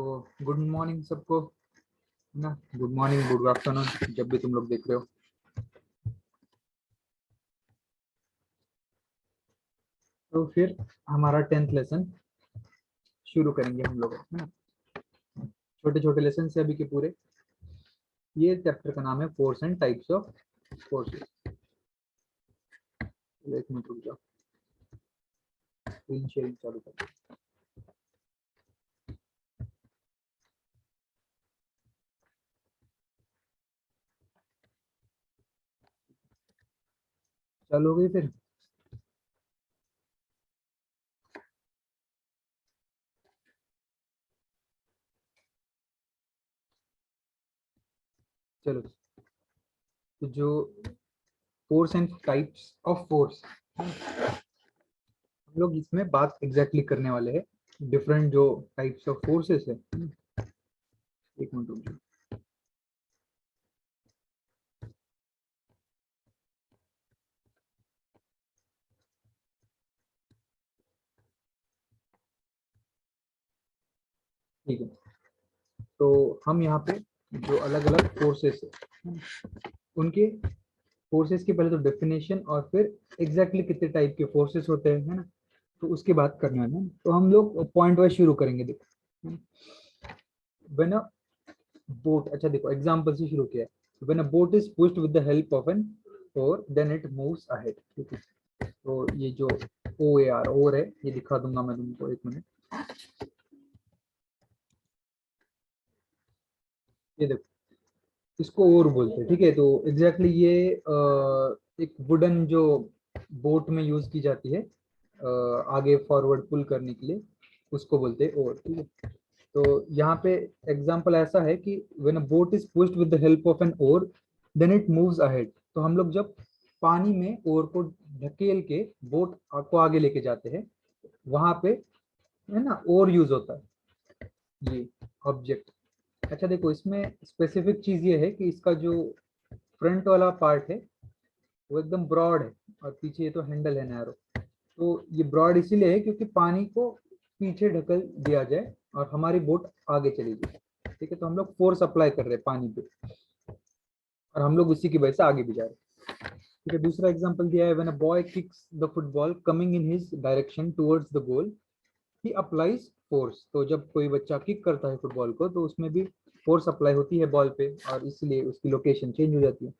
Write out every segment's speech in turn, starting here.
तो good morning सबको ना, गुड मॉर्निंग गुड आफ्टरनून जब भी तुम लोग देख रहे हो। तो फिर हमारा 10th लेसन शुरू करेंगे हम लोग, है ना। छोटे छोटे लेसन से अभी के पूरे। ये चैप्टर का नाम है force and types of forces. एक मिनट रुक जाओ, स्क्रीन शेयरिंग चालू कर। चालू हो गई फिर। चलो, तो जो force and types of force, हम लोग इसमें बात एग्जैक्टली करने वाले हैं। डिफरेंट जो टाइप्स ऑफ फोर्सेस है। एक मिनट रुक जाओ। ठीक है, तो हम यहाँ पे जो अलग अलग फोर्सेस है उनके फोर्सेस की पहले तो डेफिनेशन और फिर एग्जैक्टली कितने टाइप के फोर्सेस होते हैं, है ना। तो उसकी बात करने वाले हैं। तो हम लोग पॉइंट वाइज शुरू करेंगे। देखो, व्हेन अ बोट, अच्छा देखो एग्जांपल से शुरू किया है। When a boat is pushed with the help of an oar then it moves ahead. ठीक है, तो ये जो ओ ए आर ओर है, ये दिखा दूंगा मैं तुमको, एक मिनट। ये देखो, इसको ओर बोलते हैं। ठीक है, तो एग्जैक्टली ये एक वुडन जो बोट में यूज की जाती है आगे फॉरवर्ड पुल करने के लिए, उसको बोलते हैं ओर। ठीक है, तो यहाँ पे एग्जांपल ऐसा है कि when a boat is pushed with the help of an oar then it moves ahead. तो हम लोग जब पानी में ओर को ढकेल के बोट को आगे लेके जाते हैं, वहां पे, है ना, ओर यूज होता है, ये ऑब्जेक्ट। अच्छा देखो, इसमें स्पेसिफिक चीज ये है कि इसका जो फ्रंट वाला पार्ट है वो एकदम ब्रॉड है, और पीछे ये तो हैंडल है नैरो। तो ये ब्रॉड इसीलिए है क्योंकि पानी को पीछे ढकल दिया जाए और हमारी बोट आगे चली जाए। ठीक है, तो हम लोग फोर्स अप्लाई कर रहे हैं पानी पे, और हम लोग उसी की वजह से आगे भी जा रहे हैं। ठीक है, दूसरा एग्जांपल दिया है, when a boy kicks the football coming in his direction towards the goal he applies force. तो जब कोई बच्चा किक करता है फुटबॉल को, तो उसमें भी फोर्स अप्लाई होती है बॉल पे, और इसलिए उसकी लोकेशन चेंज हो जाती है।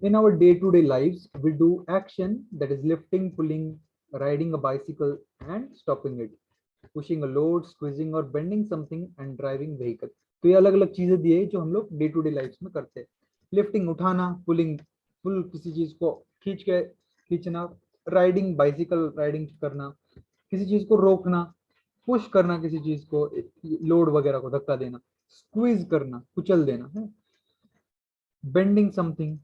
In our day-to-day lives, we do action that is lifting, pulling, riding a bicycle and stopping it, pushing a load, squeezing or bending something and driving vehicle। तो ये अलग अलग चीजें दी है जो हम लोग डे टू डे लाइफ में करते हैं। लिफ्टिंग उठाना, पुलिंग पुल किसी चीज को खींच के खींचना, राइडिंग बाइसिकल राइडिंग करना, किसी चीज को रोकना, पुश करना किसी चीज को, लोड वगैरह को धक्का देना, स्क्वीज करना कुचल देना है, बेंडिंग समथिंग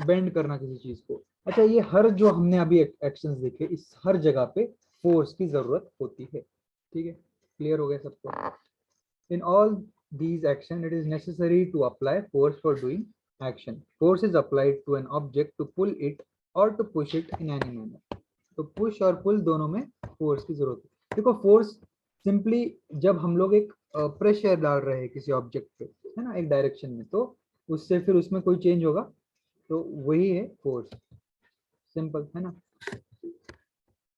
बेंड करना किसी चीज को। अच्छा, ये हर जो हमने अभी एक्शंस देखे, इस हर जगह पे फोर्स की जरूरत होती है। ठीक है, क्लियर हो गया सबको। In all these action it is necessary to apply force for doing action. Force is applied to an object to pull it और to push it in any manner. तो पुश और पुल दोनों में force की जरूरत है। देखो, force simply जब हम लोग एक प्रेशर डाल रहे हैं किसी ऑब्जेक्ट पे, है ना, एक डायरेक्शन में, तो उससे फिर उसमें कोई चेंज होगा, तो वही है फोर्स। सिंपल है ना।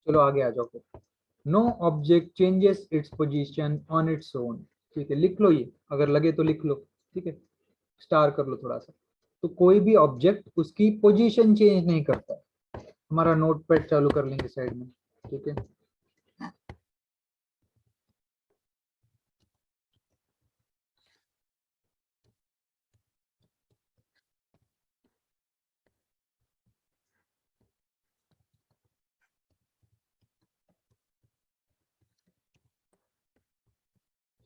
चलो आगे आ जाओ फिर। No object changes its position on its own. ठीक है, लिख लो ये, अगर लगे तो लिख लो। ठीक है, स्टार कर लो थोड़ा सा। तो कोई भी ऑब्जेक्ट उसकी पोजीशन चेंज नहीं करता। हमारा नोट पैड चालू कर लेंगे साइड में। ठीक है,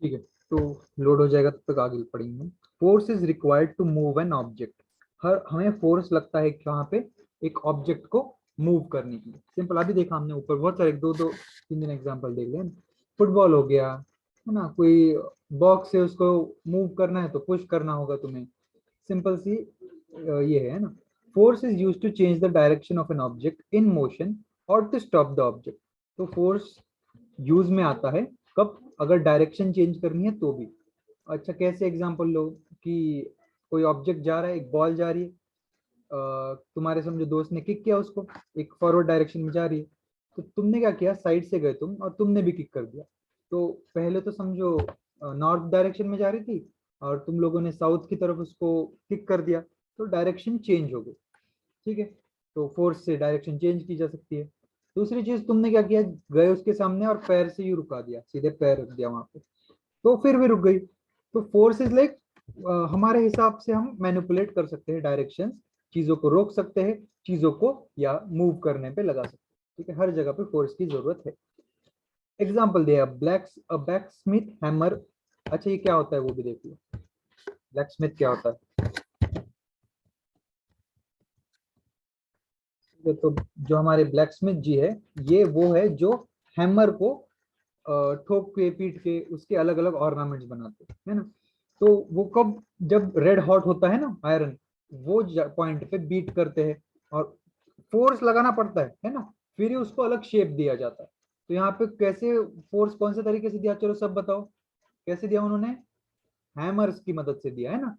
ठीक है, तो लोड हो जाएगा तब तक आगे पढ़ेंगे। Force is required to move an object. हर हमें फोर्स लगता है कि वहां पे एक ऑब्जेक्ट को मूव करने के लिए। सिंपल, अभी देखा हमने ऊपर बहुत सारे दो दो तीन तीन एग्जांपल देख लिया। फुटबॉल हो गया, है ना, कोई बॉक्स है उसको मूव करना है तो पुश करना होगा तुम्हें। सिंपल सी ये है ना। Force is use to change the direction of an object in motion और टू स्टॉप द ऑब्जेक्ट। तो फोर्स यूज में आता है कब? अगर डायरेक्शन चेंज करनी है तो भी। अच्छा कैसे एग्जांपल लो कि कोई ऑब्जेक्ट जा रहा है, एक बॉल जा रही है, तुम्हारे समझो दोस्त ने किक किया उसको, एक फॉरवर्ड डायरेक्शन में जा रही है, तो तुमने क्या किया, साइड से गए तुम और तुमने भी किक कर दिया। तो पहले तो समझो नॉर्थ डायरेक्शन में जा रही थी और तुम लोगों ने साउथ की तरफ उसको किक कर दिया, तो डायरेक्शन चेंज हो गई। ठीक है, तो फोर्स से डायरेक्शन चेंज की जा सकती है। दूसरी चीज तुमने क्या किया, गए उसके सामने और पैर से ही रुका दिया, सीधे पैर रख दिया वहां पे, तो फिर भी रुक गई। तो फोर्स इज लाइक, हमारे हिसाब से हम मैनिपुलेट कर सकते हैं डायरेक्शन, चीजों को रोक सकते हैं, चीजों को या मूव करने पे लगा सकते हैं। ठीक है, हर जगह पे फोर्स की जरूरत है। एग्जाम्पल दिया, ब्लैक स्मिथ हैमर। अच्छा ये क्या होता है वो भी देख लो, ब्लैक स्मिथ क्या होता है। तो जो हमारे ब्लैक स्मिथ जी है, ये वो है जो हैमर को ठोक के पीट के उसके अलग अलग ऑर्नामेंट्स बनाते हैं, है ना। तो वो कब, जब रेड हॉट होता है ना आयरन, वो पॉइंट पे बीट करते हैं और फोर्स लगाना पड़ता है ना, फिर ही उसको अलग शेप दिया जाता है। तो यहाँ पे कैसे फोर्स कौन से तरीके से दिया, चलो सब बताओ कैसे दिया उन्होंने। हैमर्स की मदद से दिया है ना।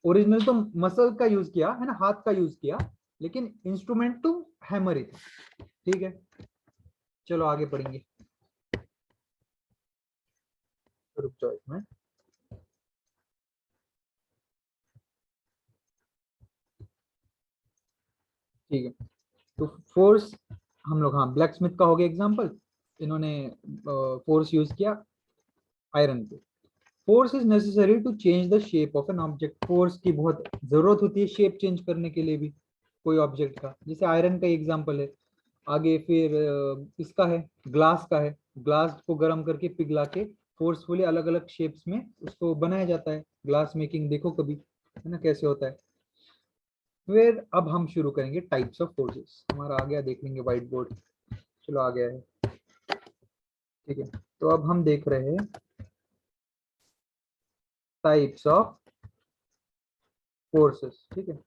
ओरिजिनल तो मसल का यूज किया है ना, हाथ का यूज किया, लेकिन इंस्ट्रूमेंट तो हैमर ही था। ठीक है, चलो आगे पढ़ेंगे। रुक जाओ इसमें। ठीक है, तो फोर्स हम लोग, हाँ ब्लैक स्मिथ का हो गया एग्जाम्पल, इन्होंने फोर्स यूज किया आयरन पे। Force is necessary to change the shape of an object. Force की बहुत जरूरत होती है शेप चेंज करने के लिए भी कोई ऑब्जेक्ट का, जैसे आयरन का एग्जाम्पल है। आगे फिर इसका है, ग्लास का है, ग्लास को गर्म करके पिघला के फोर्सफुली अलग अलग शेप्स में उसको बनाया जाता है। ग्लास मेकिंग देखो कभी, है ना कैसे होता है। फिर अब हम शुरू करेंगे टाइप्स ऑफ फोर्सेस। हमारा आ गया, देख लेंगे व्हाइट बोर्ड, चलो आ गया है। ठीक है, तो अब हम देख रहे हैं टाइप्स ऑफ फोर्सेस। ठीक है,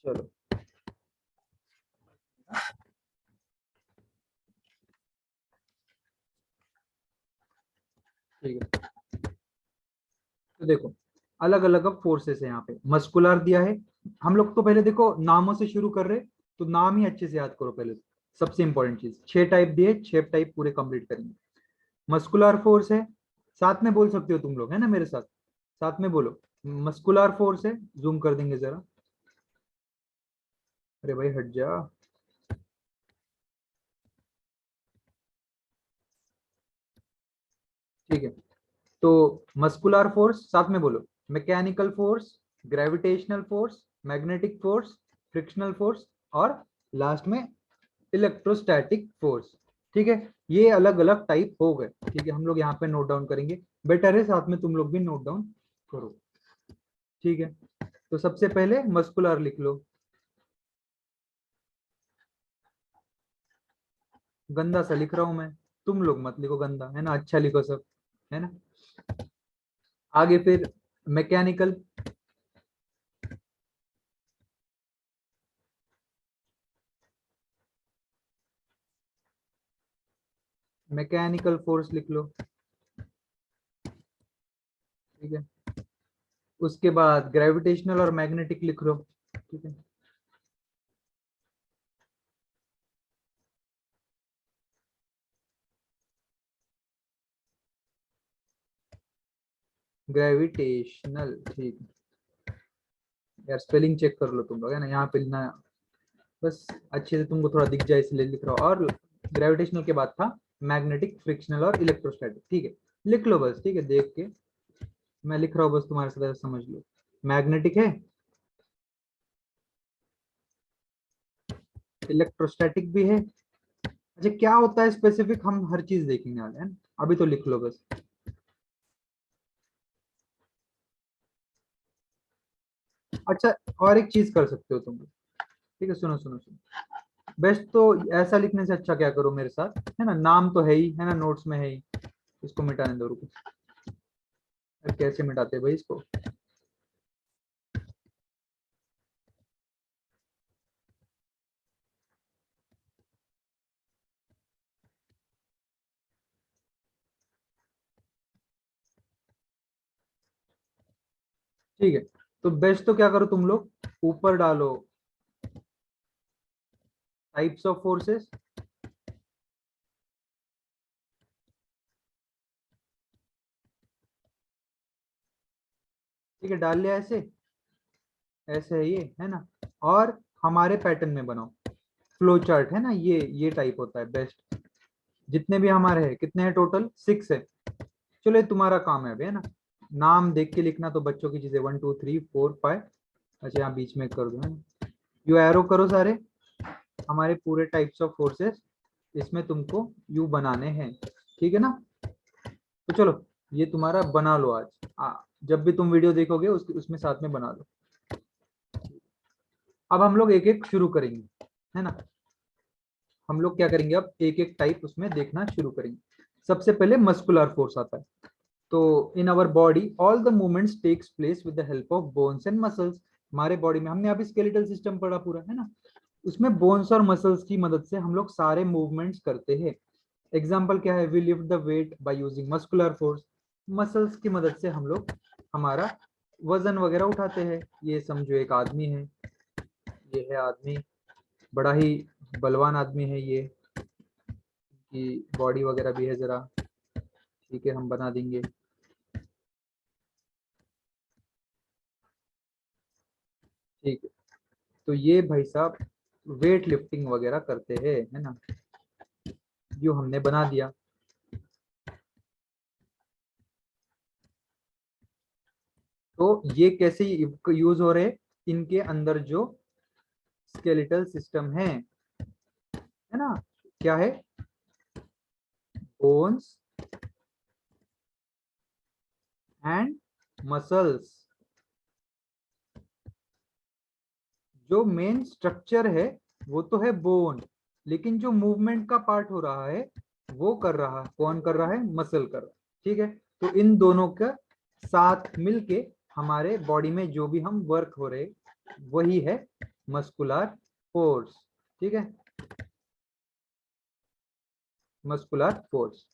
चलो ठीक है, तो देखो अलग अलग अब फोर्सेस है यहाँ पे। मस्कुलर दिया है, हम लोग तो पहले देखो नामों से शुरू कर रहे, तो नाम ही अच्छे से याद करो पहले। सबसे इंपॉर्टेंट चीज, 6 टाइप दिए, 6 टाइप पूरे कंप्लीट करेंगे। मस्कुलर फोर्स है, साथ में बोल सकते हो तुम लोग, है ना मेरे साथ, साथ में बोलो। मस्कुलर फोर्स है, जूम कर देंगे जरा, अरे भाई हट जा। ठीक है, तो मस्कुलर फोर्स साथ में बोलो, mechanical force, gravitational force, magnetic force, frictional force, और लास्ट में इलेक्ट्रोस्टैटिक फोर्स। ठीक है, ये अलग अलग टाइप हो गए। ठीक है, हम लोग यहाँ पे नोट डाउन करेंगे, बेटर है साथ में तुम लोग भी नोट डाउन करो। ठीक है, तो सबसे पहले मस्कुलर लिख लो। गंदा सा लिख रहा हूं मैं, तुम लोग मत लिखो गंदा, है ना, अच्छा लिखो सब, है ना। आगे फिर मैकेनिकल, मैकेनिकल फोर्स लिख लो। ठीक है, उसके बाद ग्रेविटेशनल और मैग्नेटिक लिख लो। ठीक है, ग्रेविटेशनल। ठीक है यार, स्पेलिंग चेक कर लो तुम लोग, है ना, यहाँ पे लिखना बस अच्छे से तुमको थोड़ा दिख जाए इसलिए लिख रहा हूँ। और ग्रेविटेशनल के बाद था मैग्नेटिक, फ्रिक्शनल और इलेक्ट्रोस्टैटिक। ठीक है, लिख लो बस, ठीक है, देख के मैं लिख रहा हूँ बस, तुम्हारे साथ ऐसा समझ लो। मैग्नेटिक है, इलेक्ट्रोस्टैटिक भी है। अच्छा क्या होता है स्पेसिफिक, हम हर चीज देखेंगे आगे, है ना, अभी तो लिख लो बस। अच्छा, और एक चीज कर सकते हो तुम, ठीक है, सुनो सुनो सुनो, बेस्ट तो ऐसा लिखने से अच्छा क्या करो मेरे साथ, है ना, नाम तो है ही, है ना, नोट्स में है ही, इसको मिटाने दो, रुको। अरे कैसे मिटाते हैं भाई इसको। ठीक है, तो बेस्ट तो क्या करो तुम लोग, ऊपर डालो टाइप्स ऑफ फोर्सेस, ठीक है, डाल लिया ऐसे, ऐसे है ये, है ना। और हमारे पैटर्न में बनाओ, फ्लो चार्ट है ना, ये टाइप होता है बेस्ट। जितने भी हमारे हैं, कितने हैं टोटल, 6 है। चलो ये तुम्हारा काम है अभी, है ना। नाम देख के लिखना, तो बच्चों की चीजें 1 2 3 4 5। अच्छा यहाँ बीच में कर दो, है ना। यू एरो करो सारे हमारे पूरे टाइप्स ऑफ फोर्सेस, इसमें तुमको यू बनाने हैं, ठीक है ना। तो चलो ये तुम्हारा बना लो आज, जब भी तुम वीडियो देखोगे उसमें साथ में बना लो। अब हम लोग एक एक शुरू करेंगे, है ना। हम लोग क्या करेंगे, अब एक एक टाइप उसमें देखना शुरू करेंगे। सबसे पहले मस्कुलर फोर्स आता है। तो in our body all the movements takes place with the help of bones and muscles. हमारे बॉडी में हमने अभी स्केलेटल सिस्टम पढ़ा पूरा, है ना। उसमें बोन्स और मसल्स की मदद से हम लोग सारे मूवमेंट्स करते हैं। एग्जाम्पल क्या है, we lift the weight by using muscular force. Muscles की मदद से हम लोग हमारा वजन वगैरह उठाते हैं। ये समझो एक आदमी है, ये है आदमी, बड़ा ही बलवान आदमी है ये, कि बॉडी वगैरह भी है जरा, ठीक है, हम बना देंगे। ठीक है, तो ये भाई साहब वेट लिफ्टिंग वगैरह करते हैं, है ना। जो हमने बना दिया। तो ये कैसे यूज हो रहे हैं, इनके अंदर जो स्केलेटल सिस्टम है ना, क्या है, बोन्स एंड मसल्स। जो मेन स्ट्रक्चर है वो तो है बोन, लेकिन जो मूवमेंट का पार्ट हो रहा है वो कर रहा है, कौन कर रहा है, मसल कर रहा है, ठीक है। तो इन दोनों का साथ मिलके हमारे बॉडी में जो भी हम वर्क हो रहे वही है मस्कुलर फोर्स, ठीक है, मस्कुलर फोर्स।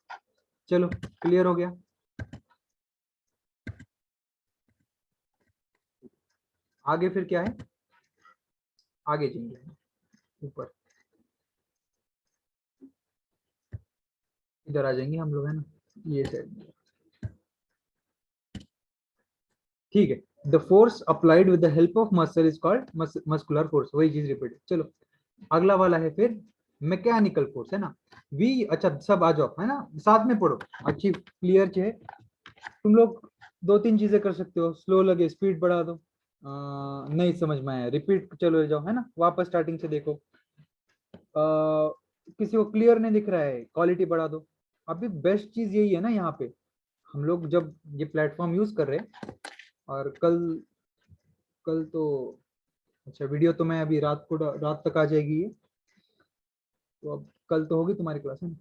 चलो क्लियर हो गया। आगे फिर क्या है, आगे चलेंगे ऊपर, इधर आ जाएंगे हम लोग, है ना, ये साइड। ठीक है, the force applied with the help of muscle is called muscular force, वही चीज रिपीट। चलो अगला वाला है फिर मैकेनिकल फोर्स, है ना। वी, अच्छा सब आ जाओ, है ना, साथ में पढ़ो, अच्छी क्लियर है। तुम लोग दो तीन चीजें कर सकते हो, स्लो लगे स्पीड बढ़ा दो, नहीं समझ में आया रिपीट चलो जाओ, है ना, वापस स्टार्टिंग से देखो। किसी को क्लियर नहीं दिख रहा है, क्वालिटी बढ़ा दो। अभी बेस्ट चीज यही है ना, यहाँ पे हम लोग जब ये प्लेटफॉर्म यूज कर रहे हैं, और कल कल तो, अच्छा वीडियो तो मैं अभी रात तक आ जाएगी ये, तो अब कल तो होगी तुम्हारी क्लास, है ना।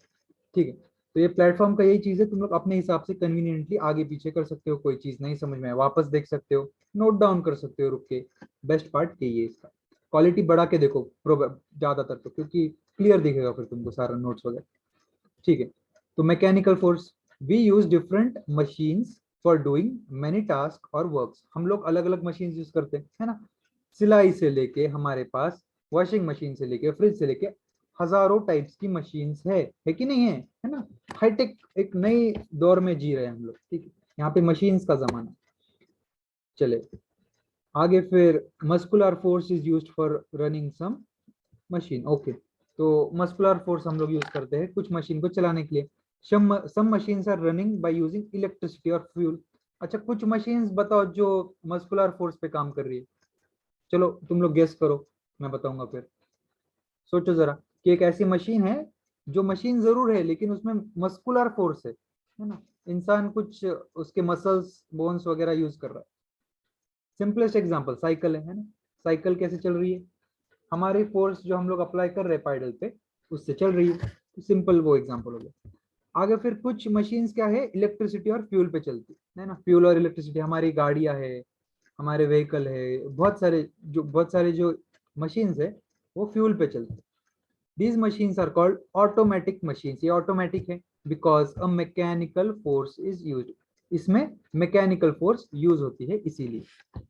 ठीक है, तो ये प्लेटफॉर्म का यही चीज है, तुम लोग अपने हिसाब से कन्वीनियंटली आगे पीछे कर सकते हो, कोई चीज नहीं समझ में आए वापस देख सकते हो, नोट डाउन कर सकते हो रुक के। बेस्ट पार्ट यही है इसका, क्वालिटी बढ़ा के देखो ज्यादातर तो, क्योंकि क्लियर दिखेगा फिर तुमको सारा नोट्स वगैरह, ठीक है। तो mechanical force, we use different machines for doing many task और वर्क्स। हम लोग अलग अलग मशीन यूज करते हैं, है ना। सिलाई से लेके हमारे पास वॉशिंग मशीन से लेके फ्रिज से लेके हजारों टाइप्स की मशीन्स है कि नहीं है ना। हाईटेक एक नई दौर में जी रहे हैं हम लोग, ठीक है, यहाँ पे मशीन्स का जमाना। चले आगे फिर, muscular force is used for running some machine, okay. तो मस्कुलर फोर्स हम लोग यूज करते हैं कुछ मशीन को चलाने के लिए। Some machines are running by using electricity और फ्यूल। अच्छा कुछ मशीन्स बताओ जो मस्कुलर फोर्स पे काम कर रही है, चलो तुम लोग गेस करो, मैं बताऊंगा फिर। सोचो जरा कि एक ऐसी मशीन है, जो मशीन जरूर है लेकिन उसमें मस्कुलर फोर्स है ना। इंसान कुछ उसके मसल्स बोन्स वगैरह यूज कर रहा है। सिंपलेस्ट एग्जांपल साइकिल है ना। साइकिल कैसे चल रही है, हमारी फोर्स जो हम लोग अप्लाई कर रहे हैं पाइडल पे, उससे चल रही है। सिंपल वो एग्जांपल हो गया। आगे फिर कुछ मशीन्स क्या है, इलेक्ट्रिसिटी और फ्यूल पे चलती है ना। फ्यूल और इलेक्ट्रिसिटी, हमारी गाड़ियां है, हमारे व्हीकल है, बहुत सारे जो मशीन्स है वो फ्यूल पे चलती है। These machines are called automatic machines, ये ऑटोमेटिक है because a mechanical force is used. इसमें मैकेनिकल फोर्स यूज होती है इसीलिए।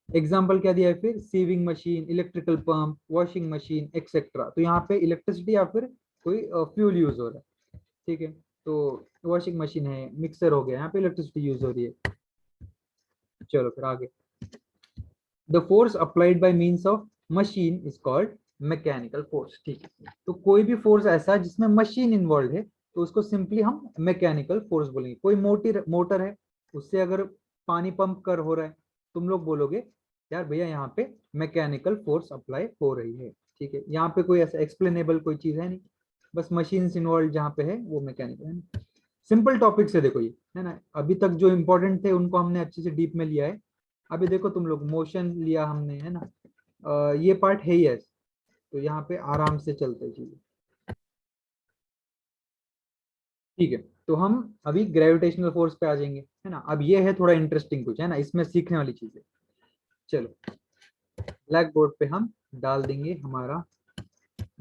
एग्जाम्पल क्या दिया है फिर, sewing machine, electrical pump, washing machine etcetera. तो यहाँ पे इलेक्ट्रिसिटी या फिर कोई फ्यूल यूज हो रहा है, ठीक है। तो वॉशिंग मशीन है, मिक्सर हो गया, यहाँ पे इलेक्ट्रिसिटी यूज हो रही है। चलो फिर आगे, the force applied by means of machine is called mechanical force, ठीक है। तो कोई भी फोर्स ऐसा है जिसमें मशीन इन्वॉल्व है तो उसको सिंपली हम मैकेनिकल फोर्स बोलेंगे। कोई मोटर है, उससे अगर पानी पंप कर हो रहा है, तुम लोग बोलोगे यार भैया यहाँ पे मैकेनिकल फोर्स अप्लाई हो रही है, ठीक है। यहाँ पे कोई ऐसा एक्सप्लेनेबल कोई चीज है नहीं, बस मशीन इन्वॉल्व जहाँ पे है वो मैकेनिकल है। सिंपल टॉपिक से देखो ये है ना, अभी तक जो इंपॉर्टेंट थे उनको हमने अच्छे से डीप में लिया है। अभी देखो तुम लोग, मोशन लिया हमने है ना, ये पार्ट है ही ऐसे, तो यहाँ पे आराम से चलते चीजें, ठीक है। तो हम अभी ग्रेविटेशनल फोर्स पे आ जाएंगे, है ना। अब ये है थोड़ा इंटरेस्टिंग कुछ, है ना, इसमें सीखने वाली चीजें। चलो, ब्लैक बोर्ड पे हम डाल देंगे हमारा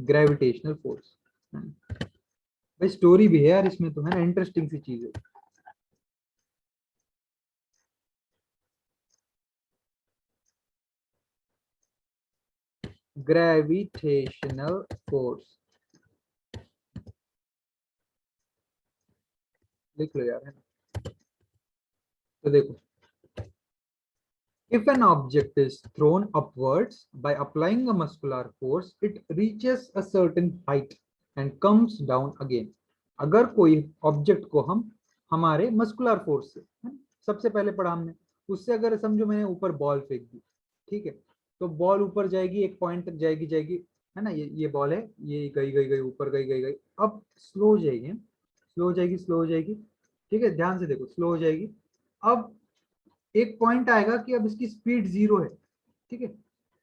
ग्रेविटेशनल फोर्स। भाई स्टोरी भी है यार इसमें तो, है ना, इंटरेस्टिंग सी चीज है। ग्रेविटेशनल फोर्स लिख लो यार, है ना। तो देखो, if an object is thrown upwards by applying a muscular force, it reaches a certain height and comes down again. अगर कोई ऑब्जेक्ट को हम हमारे मस्कुलर फोर्स से, है ना, सबसे पहले पढ़ा हमने, उससे अगर समझो मैंने ऊपर बॉल फेंक दी, ठीक है, तो बॉल ऊपर जाएगी, एक पॉइंट तक जाएगी जाएगी, है ना, ये बॉल है, ये गई गई गई ऊपर गई गई गई, अब स्लो हो जाएगी, स्लो हो जाएगी, स्लो हो जाएगी, ठीक है, ध्यान से देखो, स्लो हो जाएगी। अब एक पॉइंट आएगा कि अब इसकी स्पीड 0 है, ठीक है,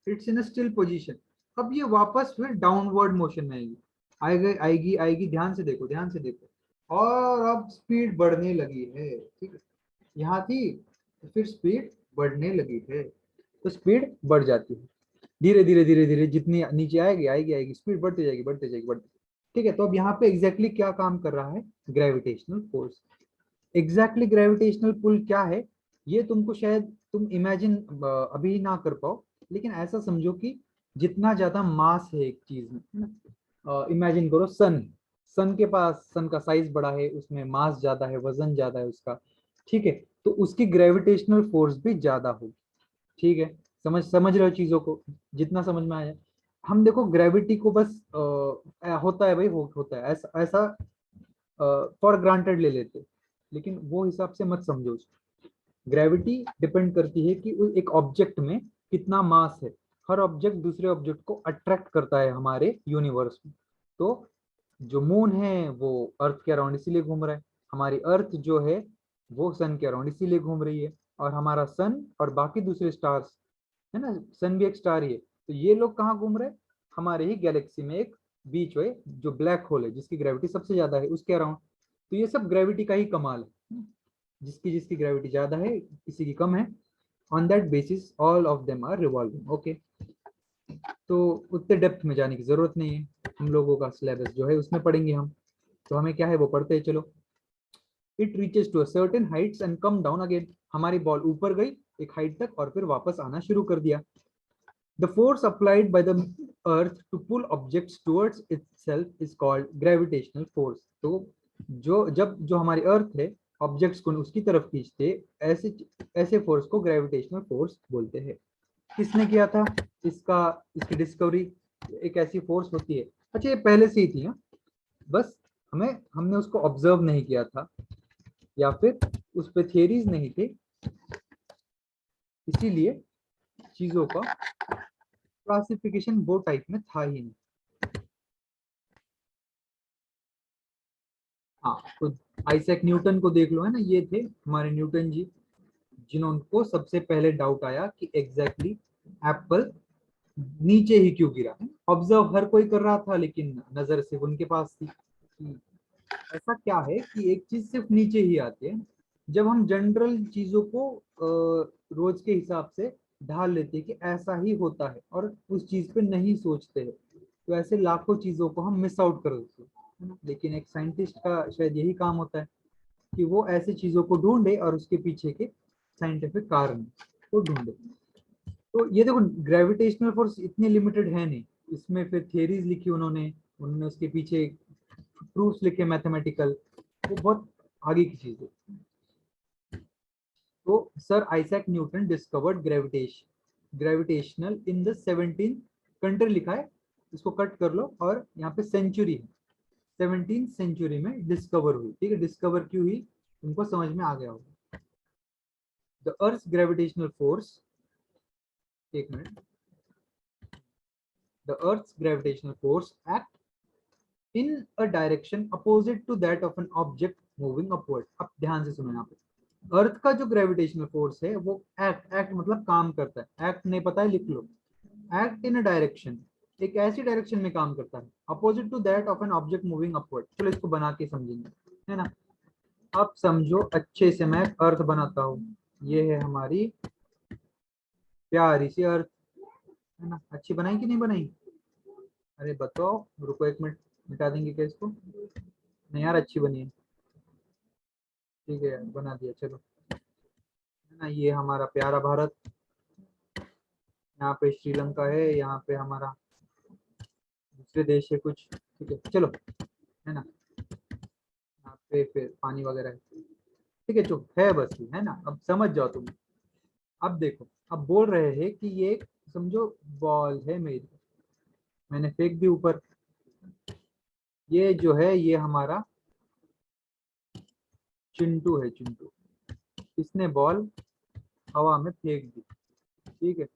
इट्स इन स्टिल पोजीशन। अब ये वापस फिर डाउनवर्ड मोशन में आएगी, आएगी आएगी आएगी, ध्यान से देखो, ध्यान से देखो, और अब स्पीड बढ़ने लगी है, ठीक है, यहाँ थी तो फिर स्पीड बढ़ने लगी है, तो स्पीड बढ़ जाती है धीरे धीरे धीरे धीरे, जितनी नीचे आएगी आएगी आएगी, स्पीड बढ़ती जाएगी बढ़ती जाएगी बढ़ती, ठीक है। तो अब यहाँ पे एग्जैक्टली क्या काम कर रहा है, gravitational force. Exactly gravitational pull क्या है, ये तुमको शायद तुम इमेजिन अभी ना कर पाओ, लेकिन ऐसा समझो कि जितना ज्यादा मास है एक चीज में, है ना, इमेजिन करो सन, सन के पास, सन का साइज बड़ा है, उसमें मास ज्यादा है, वजन ज्यादा है उसका, ठीक है, तो उसकी ग्रेविटेशनल फोर्स भी ज्यादा होगी, ठीक है। समझ समझ रहे हो चीजों को, जितना समझ में आया। हम देखो ग्रेविटी को बस होता है भाई, होता है ऐसा ऐसा फॉर ग्रांटेड ले लेते, लेकिन वो हिसाब से मत समझो उसको। ग्रेविटी डिपेंड करती है कि एक ऑब्जेक्ट में कितना मास है। हर ऑब्जेक्ट दूसरे ऑब्जेक्ट को अट्रैक्ट करता है हमारे यूनिवर्स में। तो जो मून है वो अर्थ के अराउंड इसीलिए घूम रहा है, हमारी अर्थ जो है वो सन के अराउंड इसीलिए घूम रही है, और हमारा सन और बाकी दूसरे स्टार्स, है ना, सन भी एक स्टार ही है, तो ये लोग कहाँ घूम रहे हैं, हमारे ही गैलेक्सी में एक बीच है जो ब्लैक होल है, जिसकी ग्रेविटी सबसे ज्यादा है उसके अराउंड। तो ये सब ग्रेविटी का ही कमाल है, जिसकी जिसकी ग्रेविटी ज्यादा है, किसी की कम है, on that basis all of them are revolving, okay. तो उतने डेप्थ में जाने की जरूरत नहीं है, हम लोगों का सिलेबस जो है उसमें पढ़ेंगे हम, तो हमें क्या है वो पढ़ते हैं, चलो। It reaches to a certain heights and come down again, हमारी बॉल ऊपर गई एक हाइट तक और फिर वापस आना शुरू कर दिया। The force applied by the earth to pull objects towards itself is called gravitational force. तो जो हमारी अर्थ है ऑब्जेक्ट्स को उसकी तरफ खींचते, ऐसे ऐसे फोर्स को ग्रेविटेशनल फोर्स बोलते हैं। किसने किया था इसका, इसकी डिस्कवरी, एक ऐसी फोर्स होती है, अच्छा ये पहले से ही थी, हाँ? बस हमने उसको ऑब्जर्व नहीं किया था, या फिर उस पर थियरीज नहीं थे, इसीलिए चीजों का क्लासिफिकेशन वो टाइप में था ही नहीं। हाँ, तो आइजैक न्यूटन को देख लो, है ना, ये थे हमारे न्यूटन जी, जिन्होंने सबसे पहले डाउट आया कि एग्जैक्टली एप्पल नीचे ही क्यों गिरा है। ऑब्जर्व हर कोई कर रहा था, लेकिन नजर सिर्फ उनके पास थी कि ऐसा क्या है कि एक चीज सिर्फ नीचे ही आती है। जब हम जनरल चीजों को रोज के हिसाब से ढाल लेते हैं कि ऐसा ही होता है और उस चीज पे नहीं सोचते हैं, तो ऐसे लाखों चीजों को हम मिस आउट कर देते हैं, है ना। लेकिन एक साइंटिस्ट का शायद यही काम होता है कि वो ऐसी चीजों को ढूंढे और उसके पीछे के साइंटिफिक कारण को ढूंढे। तो ये देखो ग्रेविटेशनल फोर्स इतनी लिमिटेड है नहीं, इसमें फिर थियरीज लिखी उन्होंने, उन्होंने उसके पीछे प्रूफ्स लिखे मैथमेटिकल, वो बहुत आगे की चीज है। तो sir Isaac Newton discovered gravitational in the 17 country लिखा है, इसको कट कर लो और यहाँ पे सेंचुरी है, 17th सेंचुरी में डिस्कवर हुई। ठीक है, डिस्कवर क्यों हुई तुमको समझ में आ गया होगा। द अर्थ ग्रेविटेशनल फोर्स, एक minute, the earth gravitational force act in a direction opposite to that of an object moving upward. अब ध्यान से सुनो यहाँ पे, अर्थ का जो ग्रेविटेशनल फोर्स है वो एक्ट मतलब काम करता है, एक्ट नहीं पता है लिख लो, एक्ट इन अ डायरेक्शन, एक ऐसी डायरेक्शन में काम करता है opposite to that of an object moving upward. चलो इसको बना के समझेंगे, है ना। अब समझो अच्छे से, मैं अर्थ बनाता हूँ, ये है हमारी प्यारी सी अर्थ, है ना। अच्छी बनाई कि नहीं बनाई? अरे बताओ, रुको एक मिनट, मिटा देंगे क्या इसको? नहीं यार अच्छी बनी है, ठीक है यार बना दिया, चलो, है ना। ये हमारा प्यारा भारत, यहाँ पे श्रीलंका है, यहाँ पे हमारा दूसरे देश है कुछ, ठीक है चलो, है ना। यहाँ पे फिर पानी वगैरह है, ठीक है चुप है बस ये, है ना। अब समझ जाओ तुम। अब देखो, अब बोल रहे हैं कि ये समझो बॉल है मेरी, मैंने फेंक दी ऊपर, ये जो है ये हमारा चिंटू है, चिंटू, इसने बॉल हवा में फेंक दी, ठीक है,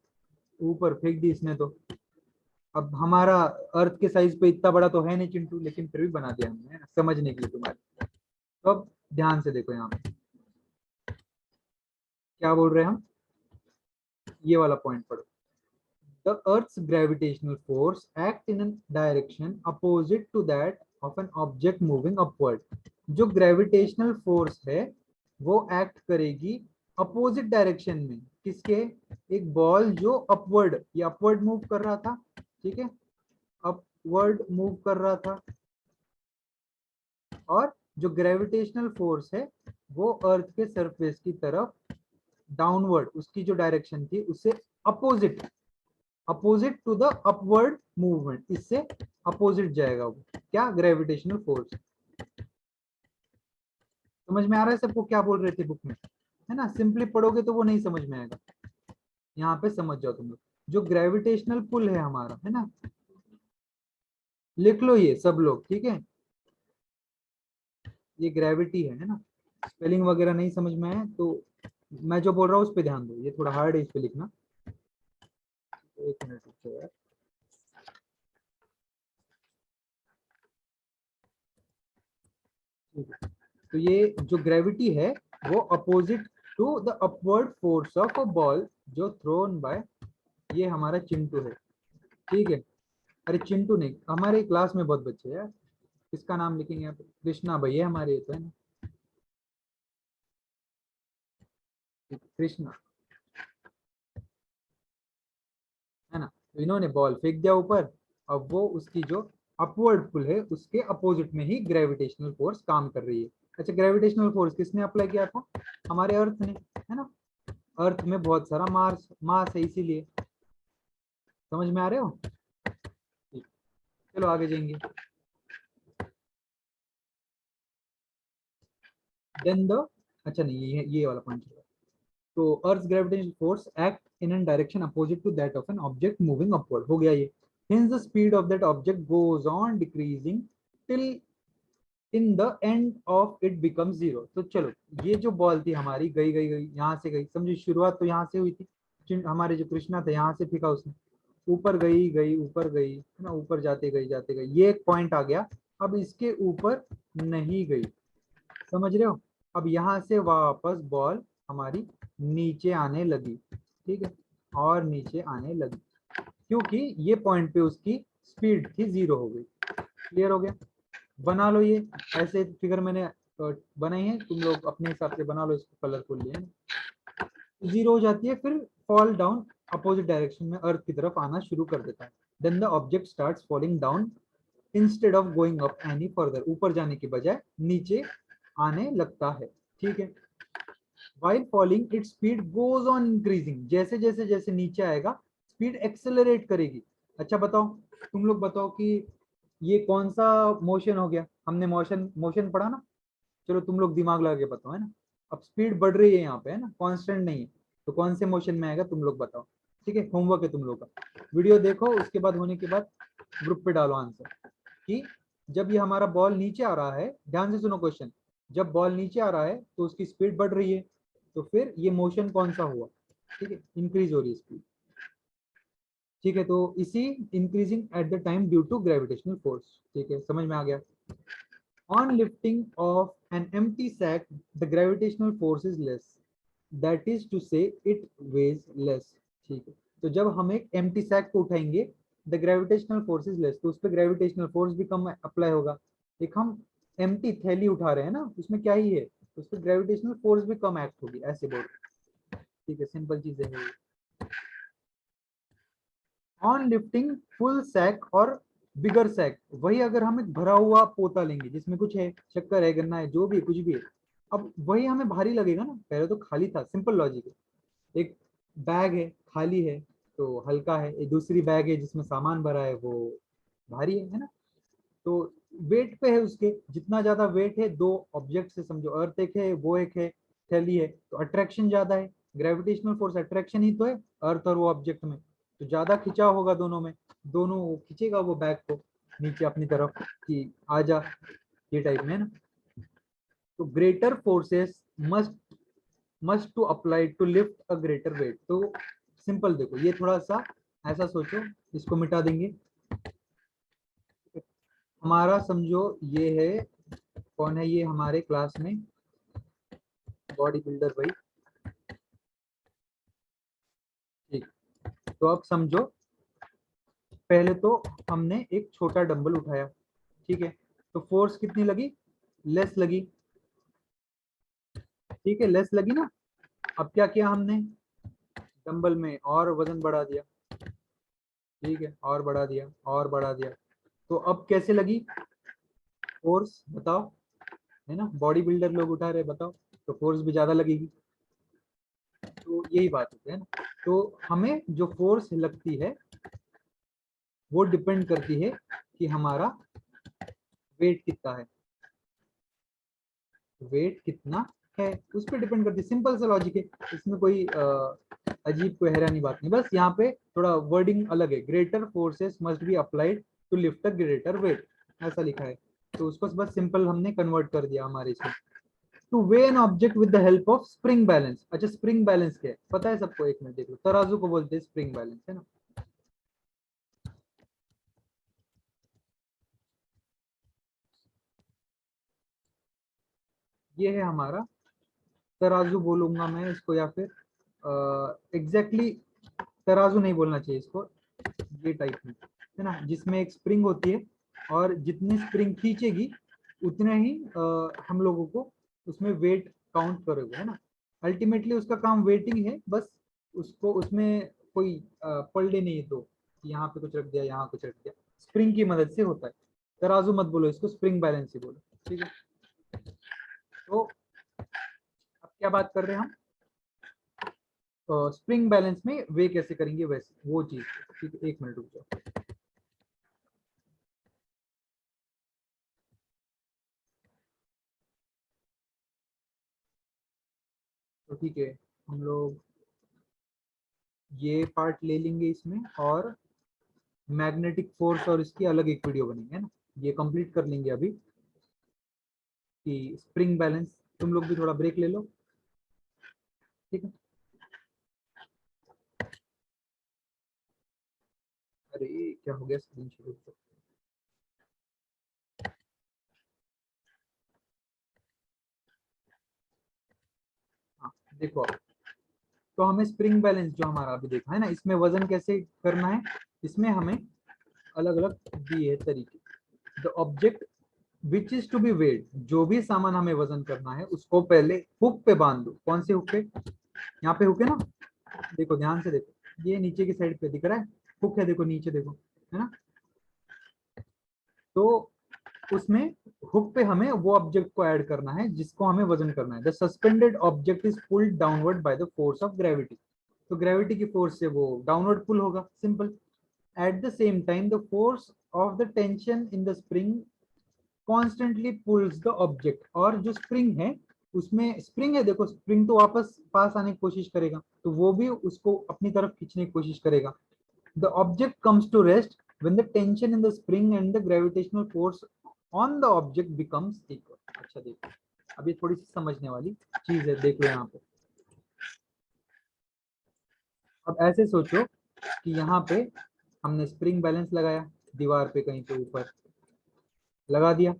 ऊपर फेंक दी इसने तो। अब हमारा अर्थ के साइज पे इतना बड़ा तो है नहीं चिंटू, लेकिन फिर भी बना दिया हमने, है ना, समझने के लिए तुम्हारे। तो अब ध्यान से देखो यहाँ पे क्या बोल रहे हैं हम, ये वाला पॉइंट पढ़ो। The earth's gravitational force act in direction opposite to that of an object moving upward. जो ग्रेविटेशनल फोर्स है वो एक्ट करेगी अपोजिट डायरेक्शन में, किसके? एक बॉल जो अपवर्ड, ये अपवर्ड मूव कर रहा था, ठीक है, अपवर्ड मूव कर रहा था, और जो ग्रेविटेशनल फोर्स है वो अर्थ के सरफेस की तरफ डाउनवर्ड, उसकी जो डायरेक्शन थी उससे opposite, opposite to the upward movement, इससे अपोजिट जाएगा वो, क्या? Gravitational force. समझ में आ रहा है सबको क्या बोल रहे थे बुक में, है ना। सिंपली पढ़ोगे तो वो नहीं समझ में आएगा, यहाँ पे समझ जाओ तुम लोग। जो ग्रेविटेशनल पुल है हमारा, है ना, लिख लो ये सब लोग, ठीक है, ये ग्रेविटी है ना। स्पेलिंग वगैरह नहीं समझ में आए तो मैं जो बोल रहा हूँ उस पर ध्यान दो, ये थोड़ा हार्ड है इस पे लिखना। एक मिनट रुको यार, तो ये जो ग्रेविटी है वो opposite to the upward force of a ball जो थ्रोन बाय, ये हमारा चिंटू है, ठीक है। अरे चिंटू नहीं, हमारे क्लास में बहुत बच्चे हैं यार, किसका नाम लिखेंगे आप? कृष्णा भैया हमारे, ये तो है ना, कृष्णा, है ना। तो इन्होंने बॉल फेंक दिया ऊपर, अब वो उसकी जो अपवर्ड पुल है उसके अपोजिट में ही ग्रेविटेशनल फोर्स काम कर रही है। अच्छा, ग्रेविटेशनल फोर्स किसने अप्लाई किया था? हमारे अर्थ ने, है ना। अर्थ में बहुत सारा मास मास है, इसीलिए। समझ में आ रहे हो? ठीक। चलो आगे जाएंगे। देन द, अच्छा नहीं, ये वाला पॉइंट। तो earth gravitational force act in an direction opposite to that of an object moving upward, हो गया ये। Hence the speed of that object goes on decreasing till in the end of it becomes zero। तो चलो, ये जो ball थी हमारी गई गई गई, यहाँ से गई, समझो शुरुआत तो यहाँ से हुई थी, हमारे जो कृष्णा था यहाँ से फेंका उसने, ऊपर गई गई ऊपर गई, है ना, ऊपर जाते गई, ये एक पॉइंट आ गया। अब इसके ऊपर नहीं गई, समझ रहे हो। अब यहाँ से वापस बॉल हमारी नीचे आने लगी, ठीक है, और नीचे आने लगी, क्योंकि ये पॉइंट पे उसकी स्पीड थी जीरो हो गई। क्लियर हो गया? बना लो ये, ऐसे फिगर मैंने बनाई है, तुम लोग अपने हिसाब से बना लो इसको कलरफुल, है जीरो हो जाती है, फिर फॉल डाउन अपोजिट डायरेक्शन में अर्थ की तरफ आना शुरू कर देता है। Then the object starts falling down instead of going up any further, ऊपर जाने के बजाय नीचे आने लगता है, ठीक है। While falling, its speed goes on increasing. जैसे जैसे जैसे नीचे आएगा स्पीड एक्सेलरेट करेगी। अच्छा बताओ, तुम लोग बताओ कि ये कौन सा मोशन हो गया, हमने मोशन मोशन पढ़ा ना, चलो तुम लोग दिमाग लगा के बताओ, है ना। अब स्पीड बढ़ रही है यहाँ पे, है ना, कांस्टेंट नहीं है, तो कौन से मोशन में आएगा तुम लोग बताओ, ठीक है। होमवर्क है तुम लोग का, वीडियो देखो, उसके बाद होने के बाद ग्रुप पे डालो आंसर कि जब ये हमारा बॉल नीचे आ रहा है, ध्यान से सुनो क्वेश्चन, जब बॉल नीचे आ रहा है तो उसकी स्पीड बढ़ रही है, तो फिर ये मोशन कौन सा हुआ, ठीक है, इंक्रीज हो रही है स्पीड, ठीक है। तो इसी increasing at the time due to gravitational force, ठीक है, समझ में आ गया। On lifting of an empty sack, the gravitational force is less. That is to say, it weighs less. ठीक है, तो जब हम एक empty sack को उठाएंगे, the gravitational force is less, तो उस पर gravitational force भी कम अप्लाई होगा। एक हम empty थैली उठा रहे हैं ना, उसमें क्या ही है, उस पर gravitational force भी कम एक्ट होगी, ऐसे बोल, ठीक है, सिंपल चीजें है। ऑन लिफ्टिंग फुल सैक और बिगर सैक, वही अगर हम एक भरा हुआ पोता लेंगे जिसमें कुछ है, शक्कर है, गन्ना है, जो भी कुछ भी है, अब वही हमें भारी लगेगा ना, पहले तो खाली था, सिंपल लॉजिक है। एक बैग है, खाली है, तो हल्का है, एक दूसरी बैग है जिसमें सामान भरा है, वो भारी है ना। तो वेट पे है उसके, जितना ज्यादा वेट है, दो ऑब्जेक्ट से समझो, अर्थ एक है, वो एक है, थैली है, तो अट्रैक्शन ज्यादा है, ग्रेविटेशनल फोर्स अट्रैक्शन ही तो है अर्थ और वो ऑब्जेक्ट में, तो ज्यादा खिंचाव होगा दोनों में, दोनों खींचेगा वो बैग को नीचे अपनी तरफ कि आजा, ये टाइप में है ना। तो greater forces must must to apply to lift a greater weight, तो सिंपल देखो, ये थोड़ा सा ऐसा सोचो, इसको मिटा देंगे, हमारा समझो ये है, कौन है ये हमारे क्लास में, बॉडी बिल्डर भाई, ठीक। तो अब समझो, पहले तो हमने एक छोटा डंबल उठाया, ठीक है, तो फोर्स कितनी लगी, लेस लगी, ठीक है, लेस लगी ना। अब क्या किया हमने, डंबल में और वजन बढ़ा दिया, ठीक है, और बढ़ा दिया और बढ़ा दिया, तो अब कैसे लगी फोर्स बताओ, है ना, बॉडी बिल्डर लोग उठा रहे, बताओ, तो फोर्स भी ज्यादा लगेगी, तो यही बात होती है ना। तो हमें जो फोर्स लगती है वो डिपेंड करती है कि हमारा वेट कितना है, वेट कितना है उस पर डिपेंड करती है, सिंपल सा लॉजिक है, इसमें कोई अजीब कोई हैरानी बात नहीं, बस यहाँ पे थोड़ा वर्डिंग अलग है, greater forces must be applied to lift a greater weight, ऐसा लिखा है, तो उसको बस सिंपल हमने कन्वर्ट कर दिया हमारे इसमें। Two way an object with the help of spring balance, अच्छा स्प्रिंग बैलेंस क्या है पता है सबको, एक मिनट देख लो, तराजू को बोलते हैं स्प्रिंग बैलेंस, है ना। ये है हमारा तराजू बोलूंगा मैं इसको, या फिर एग्जैक्टली तराजू नहीं बोलना चाहिए इसको, ये टाइप में, है ना, जिसमें एक स्प्रिंग होती है और जितनी स्प्रिंग खींचेगी उतने ही हम लोगों को उसमें वेट काउंट करोगे, है ना। अल्टीमेटली उसका काम वेटिंग है, बस उसको उसमें कोई पलड़े नहीं है, तो यहाँ पे कुछ रख दिया, यहाँ कुछ रख दिया, स्प्रिंग की मदद से होता है। तराजू मत बोलो इसको, स्प्रिंग बैलेंस ही बोलो, ठीक है। तो अब क्या बात कर रहे हैं हम, स्प्रिंग बैलेंस में वे कैसे करेंगे, वैसे वो चीज, ठीक है, एक मिनट रुक जाओ। तो ठीक है, हम लोग ये पार्ट ले लेंगे इसमें, और मैग्नेटिक फोर्स और इसकी अलग एक वीडियो बनेंगे, है ना, ये कंप्लीट कर लेंगे अभी कि स्प्रिंग बैलेंस, तुम लोग भी थोड़ा ब्रेक ले लो, ठीक है। अरे क्या हो गया, स्क्रीन शुरू तो, हाँ देखो, तो हमें स्प्रिंग बैलेंस जो हमारा अभी देखा है ना, इसमें वजन कैसे करना है, इसमें हमें अलग अलग दिए तरीके, the object which is to be weight, जो भी सामान हमें वजन करना है उसको पहले हुक पे बांध दो, कौन से हुक पे, यहाँ पे हुक है ना, देखो ध्यान से देखो, ये नीचे की साइड पे दिख रहा है, हुक है, देखो नीचे देखो, है ना। तो उसमें हुक पे हमें वो ऑब्जेक्ट को ऐड करना है जिसको हमें वजन करना है। The suspended object is pulled downward by the force of gravity. तो ग्रेविटी की फोर्स से वो डाउनवर्ड पुल होगा, simple. At the same time the force of the tension in the spring constantly pulls the object. और जो spring है उसमें, spring है देखो, स्प्रिंग तो वापस पास आने की कोशिश करेगा, तो वो भी उसको अपनी तरफ खींचने की कोशिश करेगा। The object comes to rest when the tension in the spring and the gravitational force on the object becomes equal. अच्छा देखो, अब ये थोड़ी सी समझने वाली चीज है, देख लो यहाँ पे। अब ऐसे सोचो कि यहाँ पे हमने स्प्रिंग बैलेंस लगाया, दीवार पे कहीं पे ऊपर लगा दिया,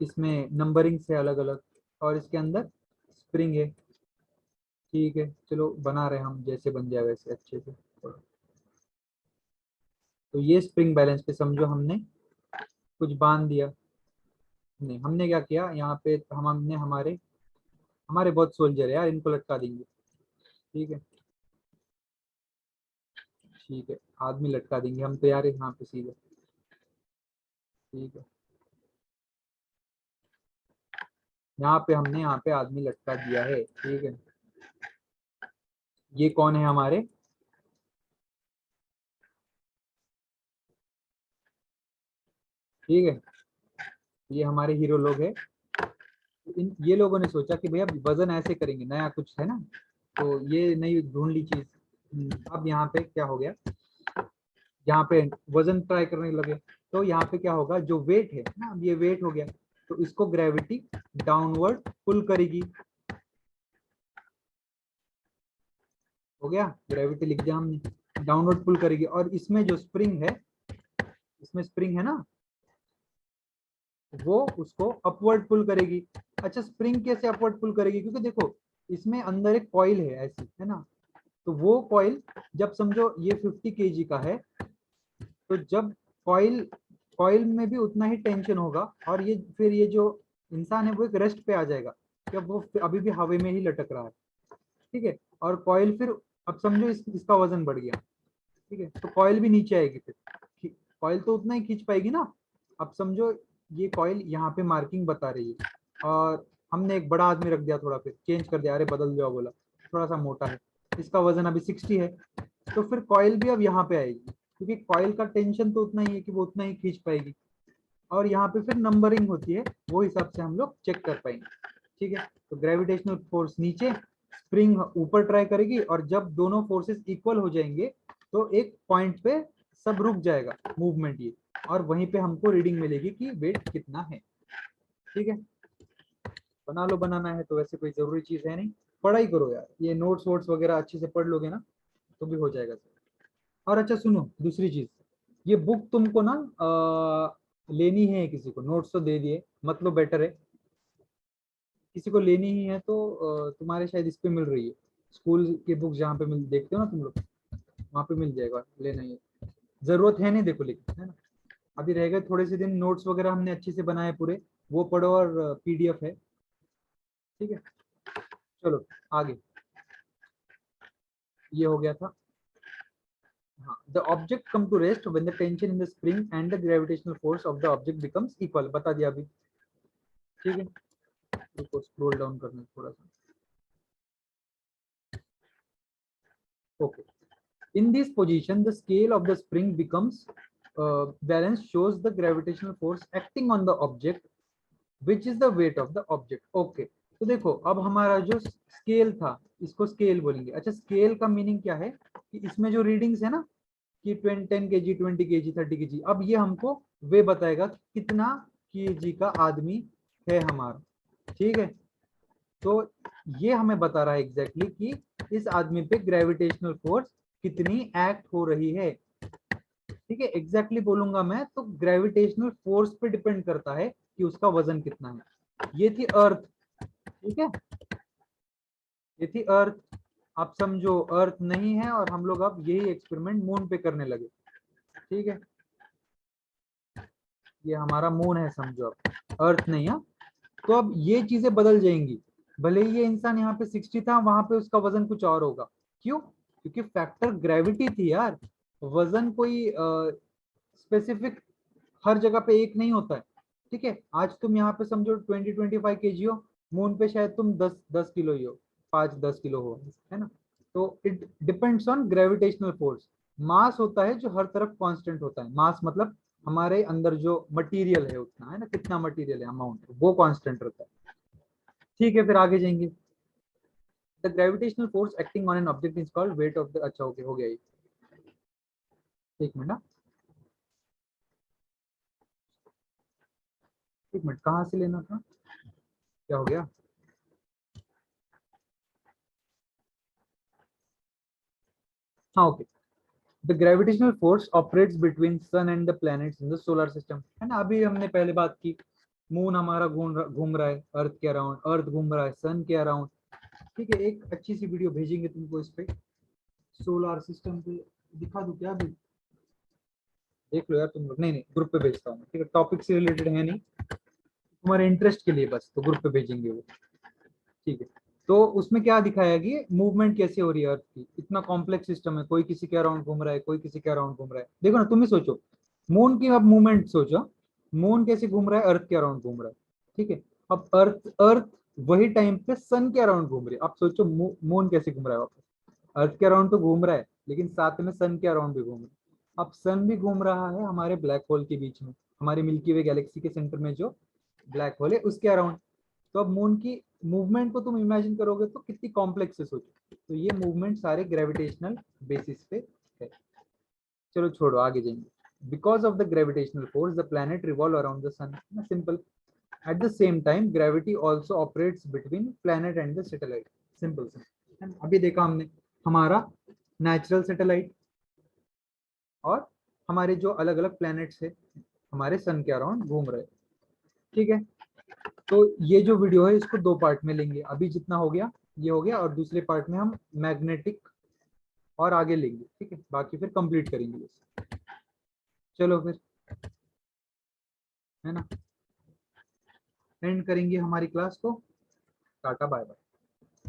इसमें नंबरिंग से अलग अलग, और इसके अंदर स्प्रिंग है। ठीक है, चलो बना रहे हम, जैसे बन जाए वैसे अच्छे से। तो ये स्प्रिंग बैलेंस पे समझो हमने कुछ बांध दिया। नहीं, हमने क्या किया यहाँ पे, हमने हमारे हमारे बहुत सोल्जर है यार, इनको लटका देंगे। ठीक है, ठीक है, आदमी लटका देंगे हम तो यार यहाँ पे सीधे। ठीक है, यहाँ पे हमने यहाँ पे आदमी लटका दिया है। ठीक है, ये कौन है हमारे, ठीक है, ये हमारे हीरो लोग हैं। इन ये लोगों ने सोचा कि भैया वजन ऐसे करेंगे, नया कुछ है ना, तो ये नई ढूंढ ली चीज। अब यहाँ पे क्या हो गया, यहाँ पे वजन ट्राई करने लगे, तो यहाँ पे क्या होगा, जो वेट है ना, अब ये वेट हो गया, तो इसको ग्रेविटी डाउनवर्ड पुल करेगी। हो गया, ग्रेविटी लिख दिया हमने, डाउनवर्ड पुल करेगी। और इसमें जो स्प्रिंग है, इसमें स्प्रिंग है ना, वो उसको अपवर्ड पुल करेगी। अच्छा, स्प्रिंग कैसे अपवर्ड पुल करेगी, क्योंकि देखो इसमें अंदर एक कॉइल है ऐसी, है ना, तो वो कॉइल जब समझो ये 50 केजी का है, तो जब कॉइल कॉइल में भी उतना ही टेंशन होगा, और ये फिर ये जो इंसान है वो एक रेस्ट पे आ जाएगा, जब वो अभी भी हवा में ही लटक रहा है। ठीक है, और कॉइल फिर, अब समझो इसका वजन बढ़ गया, ठीक है, तो कॉइल भी नीचे आएगी, फिर कॉइल तो उतना ही खींच पाएगी ना। अब समझो ये कॉइल यहाँ पे मार्किंग बता रही है, और हमने एक बड़ा आदमी रख दिया, थोड़ा फिर चेंज कर दिया, अरे बदल जाओ बोला, थोड़ा सा मोटा है, इसका वजन अभी 60 है, तो फिर कॉइल भी अब यहाँ पे आएगी, क्योंकि कॉइल का टेंशन तो उतना ही है कि वो उतना ही खींच पाएगी। और यहाँ पे फिर नंबरिंग होती है, वो हिसाब से हम लोग चेक कर पाएंगे। ठीक है, तो ग्रेविटेशनल फोर्स नीचे, स्प्रिंग ऊपर ट्राई करेगी, और जब दोनों फोर्सेस इक्वल हो जाएंगे तो एक पॉइंट पे सब रुक जाएगा मूवमेंट ये, और वहीं पे हमको रीडिंग मिलेगी कि वेट कितना है। ठीक है, बना लो, बनाना है तो, वैसे कोई जरूरी चीज है नहीं, पढ़ाई करो यार, ये नोट्स वोट्स वगैरह अच्छे से पढ़ लोगे ना तो भी हो जाएगा सर। और अच्छा सुनो, दूसरी चीज, ये बुक तुमको ना लेनी है, किसी को नोट्स तो दे दिए, मतलब बेटर है, किसी को लेनी ही है तो तुम्हारे शायद इस पे मिल रही है, स्कूल के बुक जहाँ पे मिल, देखते हो ना तुम लोग, वहाँ पे मिल जाएगा, लेना ही है, जरूरत है नहीं देखो, लेकिन है ना, अभी रह गए थोड़े से दिन, नोट्स वगैरह हमने अच्छे से बनाए पूरे, वो पढ़ो, और पीडीएफ है। ठीक है, चलो आगे, ये हो गया था। हाँ, the object come to rest when the tension in the spring and the gravitational force of the object becomes equal, बता दिया अभी। ठीक है, रुको स्क्रॉल डाउन करना है थोड़ा सा। Okay, in this position the scale of the spring becomes balance, shows the gravitational force acting on the object which is the weight of the object. Okay, तो देखो अब हमारा जो स्केल था, इसको स्केल बोलेंगे। अच्छा, स्केल का मीनिंग क्या है, कि इसमें जो रीडिंग्स है ना, कि 10 केजी, 20 केजी, 30 केजी, अब ये हमको वे बताएगा कि कितना केजी का आदमी है हमारा। ठीक है, तो ये हमें बता रहा है एग्जैक्टली कि इस आदमी पे ग्रेविटेशनल फोर्स कितनी एक्ट हो रही है। ठीक है, एग्जैक्टली बोलूंगा मैं तो ग्रेविटेशनल फोर्स पे डिपेंड करता है कि उसका वजन कितना है। ये थी अर्थ, ठीक है, ये थी अर्थ। आप समझो अर्थ नहीं है, और हम लोग अब यही एक्सपेरिमेंट मून पे करने लगे। ठीक है, ये हमारा मून है समझो, अब अर्थ नहीं है। तो अब ये चीजें बदल जाएंगी, भले ही ये इंसान यहाँ पे 60 था, वहां पे उसका वजन कुछ और होगा। क्यों, क्योंकि फैक्टर ग्रेविटी थी यार, वजन कोई स्पेसिफिक हर जगह पे एक नहीं होता है। ठीक है, आज तुम यहाँ पे समझो 20-25 kg हो, मून पे शायद तुम 10 किलो ही हो, 5-10 किलो हो, है ना। तो it depends on gravitational force. Mass होता है जो हर तरफ कांस्टेंट होता है, मास मतलब हमारे अंदर जो मटेरियल है उतना, है ना, कितना मटेरियल है, अमाउंट, वो कांस्टेंट रहता है। ठीक है, फिर आगे जाएंगे। The gravitational force acting on an object is called weight of the, अच्छा ओके, हो गया ये, एक मिनट ना, एक मिनट, कहाँ से लेना था, क्या हो गया। हाँ okay. The gravitational force operates between sun and the planets in the solar system, है ना, अभी हमने पहले बात की, मून हमारा घूम रहा है अर्थ के अराउंड, अर्थ घूम रहा है सन के अराउंड। ठीक है, एक अच्छी सी वीडियो भेजेंगे तुमको इस पे, सोलर सिस्टम पे, दिखा दूं क्या अभी, देख लो यार तुम लोग, नहीं नहीं ग्रुप पे भेजता हूँ, ठीक है, टॉपिक से रिलेटेड है नहीं, तुम्हारे इंटरेस्ट के लिए बस, तो ग्रुप पे भेजेंगे वो। ठीक है, तो उसमें क्या दिखाया कि मूवमेंट कैसे हो रही है अर्थ की, इतना कॉम्प्लेक्स सिस्टम है, कोई किसी के अराउंड घूम रहा है, कोई किसी के अराउंड घूम रहा है। देखो ना, तुम ही सोचो, मून की अब मूवमेंट सोचो, मून कैसे घूम रहा है, अर्थ के अराउंड घूम रहा है। ठीक है, अब अर्थ अर्थ वही टाइम पे सन के अराउंड घूम रही है। अब सोचो मून कैसे घूम रहा है वापस, अर्थ के अराउंड तो घूम रहा है, लेकिन साथ में सन के अराउंड भी घूम रहा है। अब सन भी घूम रहा है हमारे ब्लैक होल के बीच में, हमारे मिल्की वे गैलेक्सी के सेंटर में जो ब्लैक होल है उसके अराउंड। तो अब मून की मूवमेंट को तुम इमेजिन करोगे तो कितनी कॉम्प्लेक्स है, सोचो। तो ये मूवमेंट सारे ग्रेविटेशनल बेसिस पे है। चलो छोड़ो, आगे जाएंगे। Because of the gravitational force the planet revolve around the sun, simple. At the same time gravity also operates between planet and the satellite, simple simple. अभी देखा हमने हमारा नेचुरल सैटेलाइट और हमारे जो अलग अलग प्लैनेट्स है हमारे सन के अराउंड घूम रहे हैं। ठीक है, तो ये जो वीडियो है इसको दो पार्ट में लेंगे, अभी जितना हो गया ये हो गया, और दूसरे पार्ट में हम मैग्नेटिक और आगे लेंगे। ठीक है, बाकी फिर कंप्लीट करेंगे इसे। चलो फिर, है ना, एंड करेंगे हमारी क्लास को। Tata bye bye.